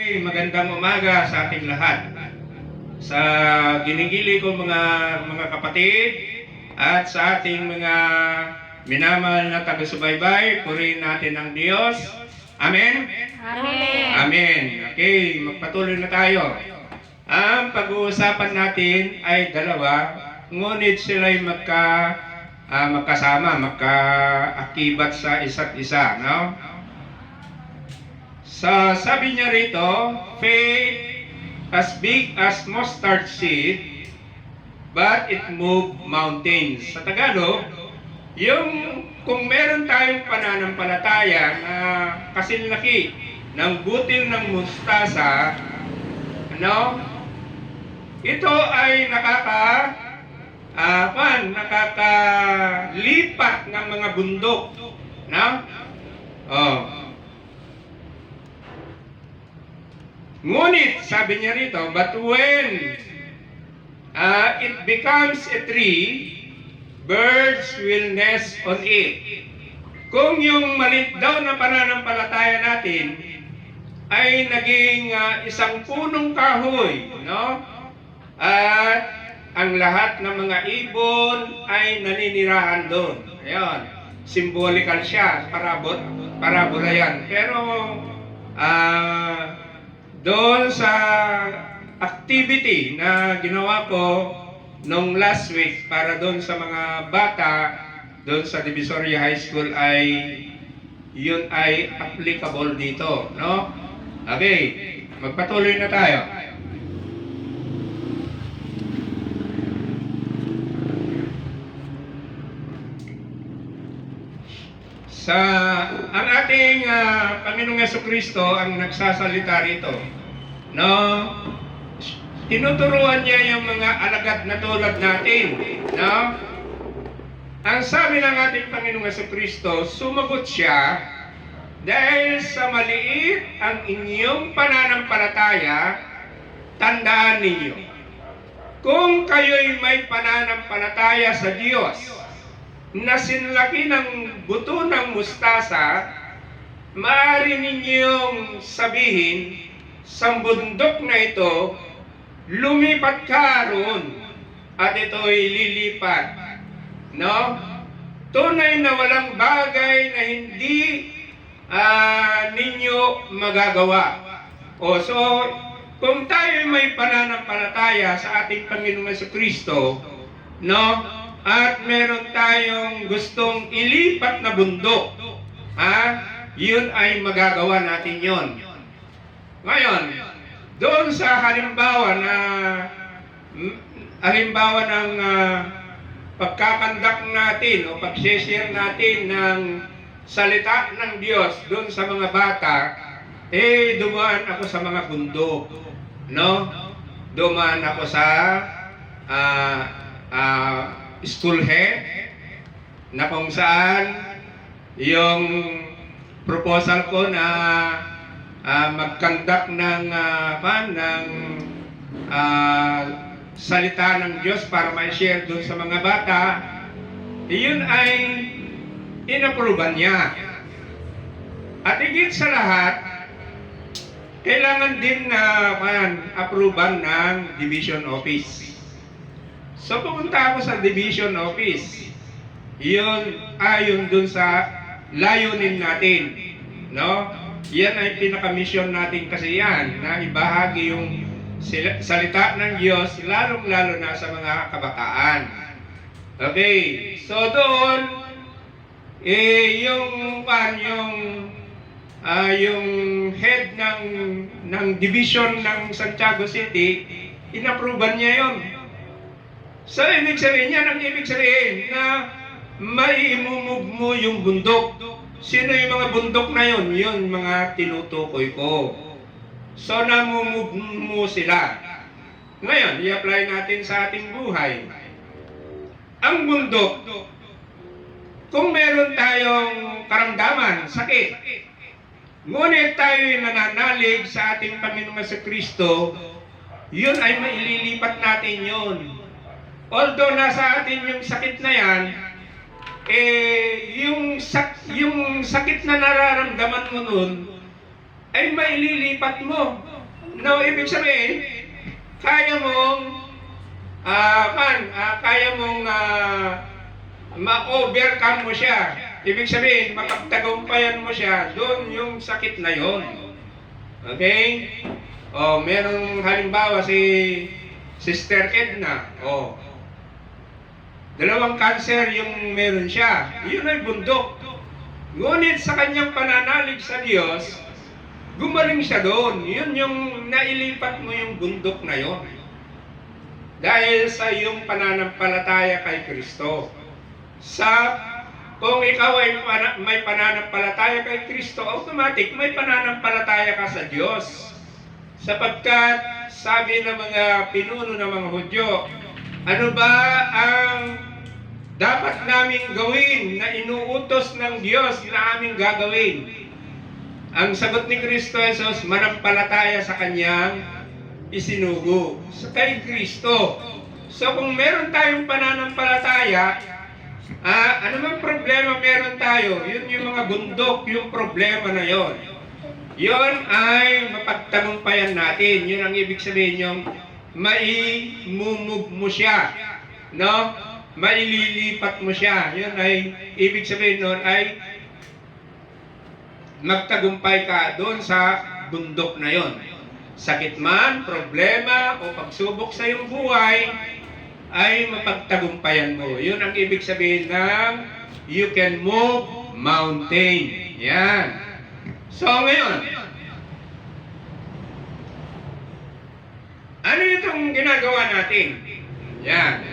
Magandang umaga sa ating lahat. Sa ginigili ko mga kapatid at sa ating mga minamahal na taga-subaybay, purihin natin ang Diyos. Amen? Amen. Amen. Okay, magpatuloy na tayo. Ang pag-uusapan natin ay dalawa, ngunit sila'y magkasama, magkaakibat sa isa't isa, no? So, sabi niya rito, faith as big as mustard seed, but it moved mountains. Sa Tagalog, kung meron tayong pananampalataya na kasinlaki ng butil ng mustasa, ano, ito ay nakakalipat ng mga bundok, no? Oh. Ngunit, sabi niya rito, but when it becomes a tree, birds will nest on it. Kung yung maliit daw na pananampalataya natin ay naging isang punong kahoy, no? At ang lahat ng mga ibon ay naninirahan doon. Ayan, symbolical siya, parabola yan. Pero, doon sa activity na ginawa ko nung last week para doon sa mga bata doon sa Divisoria High School ay yun ay applicable dito, no? Okay, magpatuloy na tayo. Ang ating Panginoong Jesucristo ang nagsasalita rito, no? Tinuturuan niya yung mga alagad na tulad natin, no? Ang sabi ng ating Panginoong Jesucristo, sumagot siya, dahil sa maliit ang inyong pananampalataya, tandaan ninyo, kung kayo'y may pananampalataya sa Diyos, na sinlaki ng buto ng mustasa, maaari ninyong sabihin sa bundok na ito, lumipat ka roon at ito'y lilipat. No? Tunay na walang bagay na hindi ninyo magagawa. So, kung tayo may pananampalataya sa ating Panginoong Jesucristo, no? At meron tayong gustong ilipat na bundok, yun ay magagawa natin yon. Ngayon, doon sa halimbawa ng pagkakandak natin o pag-share natin ng salita ng Diyos doon sa mga bata, dumaan ako sa mga bundok, no? Dumaan ako sa school head na kung saan yung proposal ko na mag-conduct ng salita ng Diyos para ma-share doon sa mga bata, yun ay inapproval niya. At higit sa lahat, kailangan din na approval ng division office. So pumunta ako sa division office. Yun ayon dun sa layunin natin, no? Yan ay pinaka-mission natin kasi yan, na ibahagi yung salita ng Diyos, lalong-lalo na sa mga kabataan. Okay, so doon, yung head ng division ng Santiago City, inapproval niya yun. So, ibig sabihin na maimumove mo yung bundok. Sino yung mga bundok na yun? Yun mga tinutukoy ko. So, namumove mo sila. Ngayon, i-apply natin sa ating buhay. Ang bundok, kung meron tayong karamdaman, sakit, ngunit tayo'y nananalig sa ating Panginoong Jesucristo, yun ay maililipat natin yun. Although nasa atin yung sakit na yan, yung sakit na nararamdaman mo nun, ay maililipat mo. No, ibig sabihin, kaya mong ma-overcome mo siya. Ibig sabihin, mapagtagumpayan mo siya doon yung sakit na yon. Okay? O, merong halimbawa si Sister Edna. O, dalawang cancer yung meron siya. Yun ay bundok. Ngunit sa kanyang pananalig sa Diyos, gumaling siya doon. Yun yung nailipat mo yung bundok na yon. Dahil sa iyong pananampalataya kay Kristo. Kung ikaw ay may pananampalataya kay Kristo, automatic may pananampalataya ka sa Diyos. Sapagkat sabi ng mga pinuno ng mga Hudyo, ano ba ang dapat naming gawin na inuutos ng Diyos na aming gagawin? Ang sagot ni Kristo Jesus, manampalataya sa Kanyang isinugo. Sa kay Kristo. So kung meron tayong pananampalataya, ano mang problema meron tayo, yun yung mga bundok, yung problema na yon. Yun ay mapagtagumpayan natin. Yun ang ibig sabihin yung maimumove mo siya. No? Maililipat mo siya. Yun ay, ibig sabihin nun ay magtagumpay ka doon sa bundok na yon. Sakit man, problema, o pagsubok sa iyong buhay, ay mapagtagumpayan mo. Yun ang ibig sabihin ng you can move mountain. Yan. So ngayon, ano itong ginagawa natin? Yan.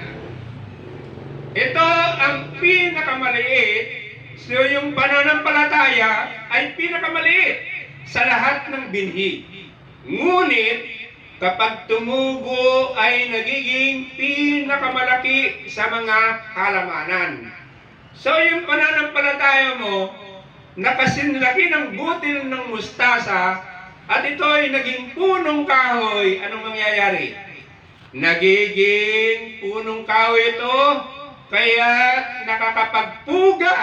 Ito ang pinakamaliit. So yung pananampalataya ay pinakamaliit sa lahat ng binhi. Ngunit, kapag tumubo ay nagiging pinakamalaki sa mga halamanan. So yung pananampalataya mo, nakasinlaki ng butil ng mustasa, at ito ay naging punong kahoy, anong mangyayari? Nagiging punong kahoy ito, kaya nakakapagpuga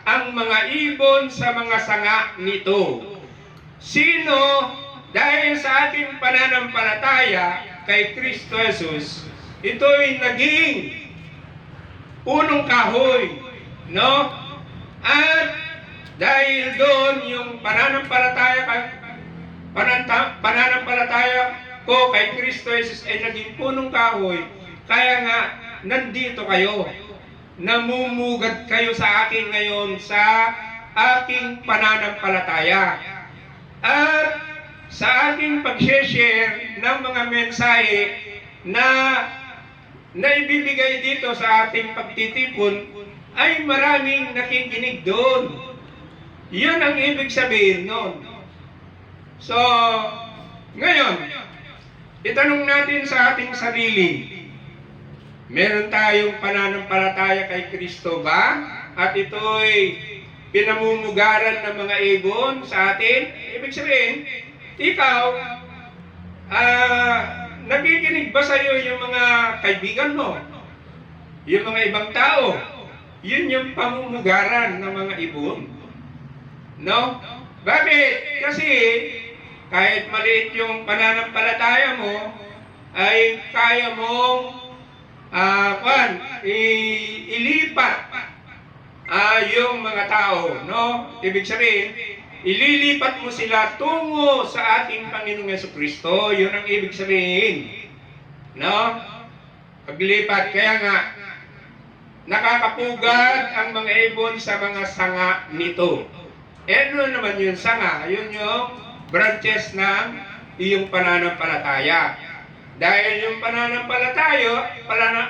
ang mga ibon sa mga sanga nito. Sino? Dahil sa ating pananampalataya kay Kristo Jesus, ito'y naging punong kahoy, no? At dahil doon yung pananampalataya ko kay Kristo Jesus ay naging punong kahoy, kaya nga nandito kayo, namumugad kayo sa akin ngayon sa aking pananampalataya. At sa aking pag-share ng mga mensahe na naibibigay dito sa ating pagtitipon, ay maraming nakikinig doon. Yun ang ibig sabihin nun. So, ngayon, itanong natin sa ating sarili, meron tayong pananampalataya kay Kristo ba? At ito'y pinamumugaran ng mga ibon sa atin? Ibig sabihin, ikaw, nakikinig ba sa iyo yung mga kaibigan mo? Yung mga ibang tao? Yun yung pamumugaran ng mga ibon. No? Bakit? Kasi kahit maliit yung pananampalataya mo, ay kaya mong ilipat yung mga tao. No? Ibig sabihin, ililipat mo sila tungo sa ating Panginoong Jesucristo. Yun ang ibig sabihin. No? Paglipat. Kaya nga, nakakapugad ang mga ibon sa mga sanga nito. Ano naman yung sanga? Yun yung branches ng iyong pananampalataya. Dahil yung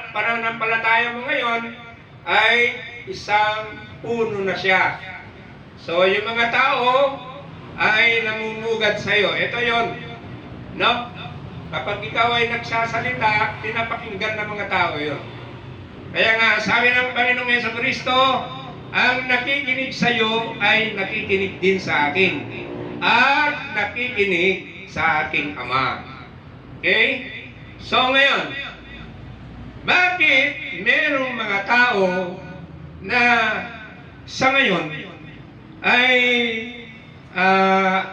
pananampalataya mo ngayon ay isang puno na siya. So, yung mga tao ay namumugad sa iyo. Ito yon, no? Kapag ikaw ay nagsasalita, pinapakinggan ng mga tao yon. Kaya nga, sabi ng Panginoong Jesucristo, ang nakikinig sa iyo ay nakikinig din sa akin. At nakikinig sa aking Ama. Okay? So, ngayon, bakit merong mga tao na sa ngayon ay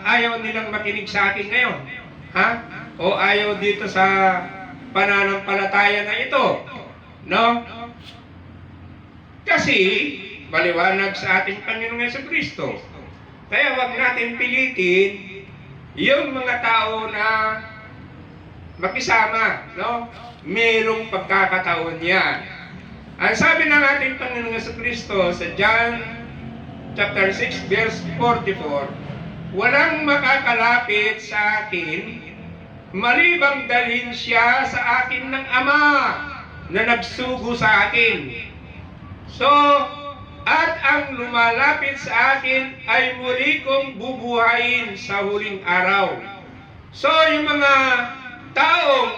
ayaw nilang makinig sa akin ngayon? Ha? O ayaw dito sa pananampalataya na ito? No? Kasi, maliwanag sa ating Panginoong Jesucristo. Kaya wag natin pilitin yung mga tao na makisama, no? Merong pagkakataon yan. Ang sabi ng ating Panginoong Jesucristo sa John chapter 6 verse 44, walang makakalapit sa akin malibang dalhin siya sa akin ng Ama na nagsugo sa akin. So, at ang lumalapit sa akin ay muli kong bubuhayin sa huling araw. So, yung mga taong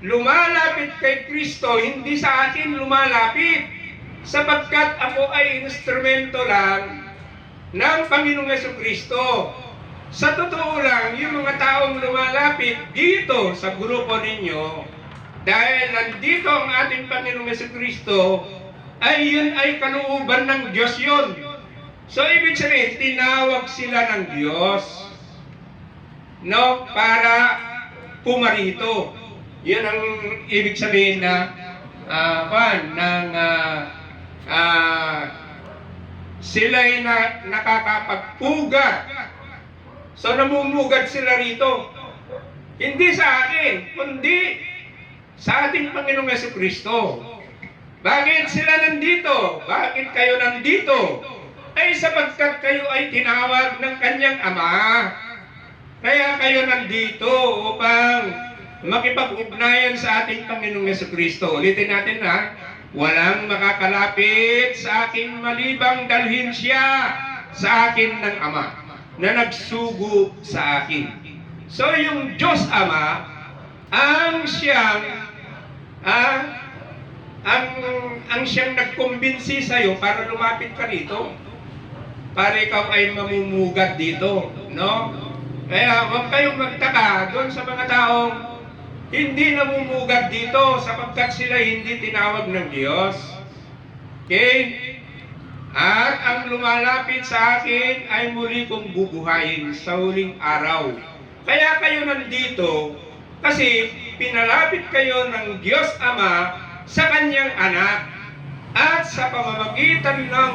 lumalapit kay Kristo, hindi sa akin lumalapit, sapagkat ako ay instrumento lang ng Panginoong Jesucristo. Sa totoo lang, yung mga taong lumalapit dito sa grupo ninyo, dahil nandito ang ating Panginoong Jesucristo, ay yun ay kalooban ng Diyos yun. So, ibig sabihin, tinawag sila ng Diyos, no, para pumarito. Yun ang ibig sabihin na sila'y nakakapagpugad. So, namumugad sila rito. Hindi sa akin, kundi sa ating Panginoong Jesucristo. Bakit sila nandito? Bakit kayo nandito? Ay sapagkat kayo ay tinawag ng kanyang Ama. Kaya kayo nandito upang makipag-ugnayan sa ating Panginoong Jesucristo. Ulitin natin ha. Walang makakalapit sa akin malibang dalhin siya sa akin ng Ama na nagsugo sa akin. So yung Diyos Ama ang siyang siyang nagkumbinsi sa'yo para lumapit ka dito. Para ikaw ay mamumugad dito. No? Kaya huwag kayong magtaka doon sa mga taong hindi namumugad dito sapagkat sila hindi tinawag ng Diyos. Okay? At ang lumalapit sa akin ay muli kong bubuhayin sa huling araw. Kaya kayo nandito kasi pinalapit kayo ng Diyos Ama sa kanyang anak at sa pamamagitan ng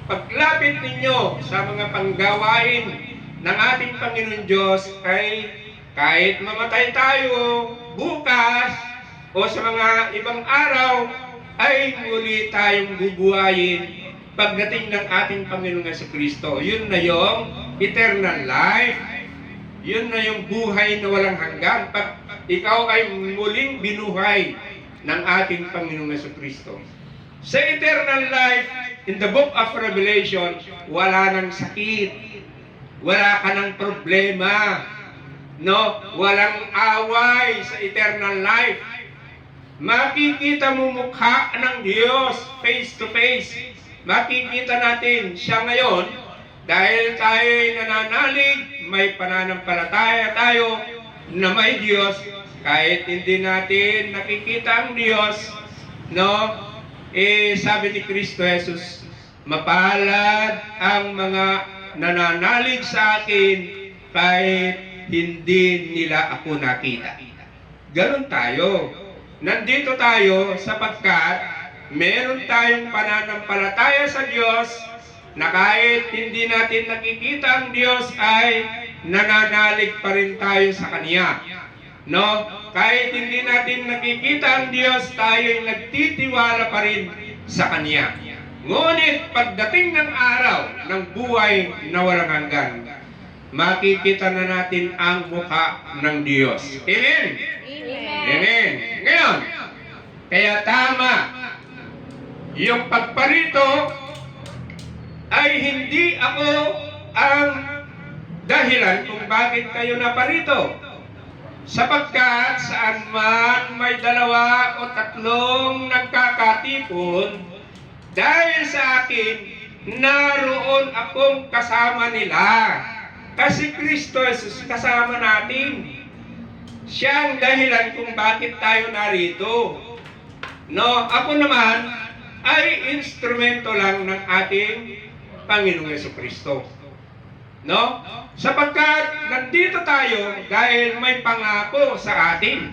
paglapit ninyo sa mga panggawain ng ating Panginoon Diyos ay kahit mamatay tayo bukas o sa mga ibang araw ay muli tayong bubuhayin pagdating ng ating Panginoong Jesucristo. Yun na yung eternal life. Yun na yung buhay na walang hanggan. Pag ikaw ay muling binuhay ng ating Panginoong Jesucristo. Sa eternal life, in the book of Revelation, wala nang sakit. Wala ka ng problema. No? Walang away sa eternal life. Makikita mo mukha ng Diyos face to face. Makikita natin siya ngayon dahil tayo'y nananalig, may pananampalataya tayo na may Diyos. Kahit hindi natin nakikita ang Diyos, no? Sabi ni Kristo Jesus, mapalad ang mga nananalig sa akin kahit hindi nila ako nakita. Ganon tayo. Nandito tayo sapagkat meron tayong pananampalataya sa Diyos na kahit hindi natin nakikita ang Diyos ay nananalig pa rin tayo sa Kanya. No? Kahit hindi natin nakikita ang Diyos, tayo'y nagtitiwala pa rin sa Kanya. Ngunit pagdating ng araw ng buhay na walang hanggan, makikita na natin ang mukha ng Diyos. Amen? Amen. Amen. Ngayon, kaya tama, yung pagparito ay hindi ako ang dahilan kung bakit kayo naparito. Sapagkat saan man may 2 o 3 nagkakatipon, dahil sa akin, naroon akong kasama nila. Kasi Kristo Jesus kasama natin. Siya ang dahilan kung bakit tayo narito. No, ako naman ay instrumento lang ng ating Panginoong Jesucristo. No? Sapagkat nandito tayo dahil may pangako sa atin.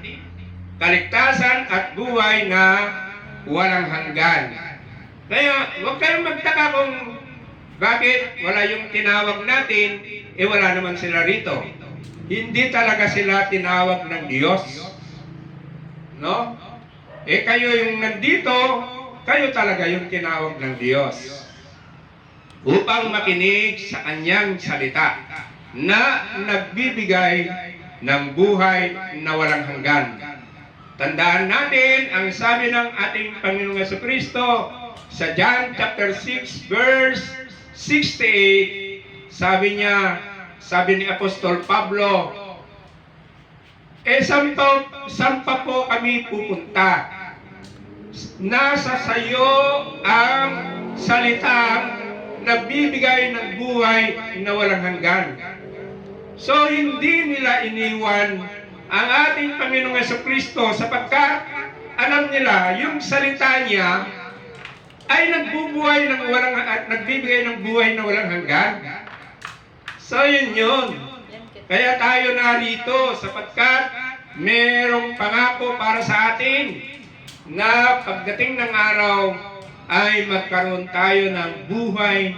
Kaligtasan at buhay na walang hanggan. Kaya huwag kayong magtaka kung bakit wala yung tinawag natin, wala naman sila rito. Hindi talaga sila tinawag ng Diyos. No? Kayo yung nandito, kayo talaga yung tinawag ng Diyos. Upang makinig sa kanyang salita na nagbibigay ng buhay na walang hanggan. Tandaan natin ang sabi ng ating Panginoong Jesucristo sa John chapter 6 verse 68. Sabi ni Apostol Pablo, saan pa po kami pupunta? Nasa sayo ang salitang nagbibigay ng buhay na walang hanggan. So, hindi nila iniwan ang ating Panginoong Jesucristo sapagkat alam nila yung salita niya ay nagbibigay ng buhay na walang hanggan. So, yun. Kaya tayo narito sapagkat merong pangako para sa atin na pagdating ng araw ay magkaroon tayo ng buhay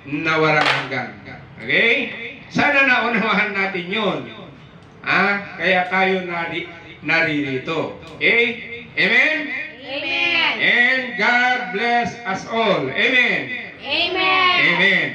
na walang hanggan. Okay? Sana naunawahan natin yun. Kaya tayo naririto. Okay? Amen? Amen. And God bless us all. Amen? Amen. Amen.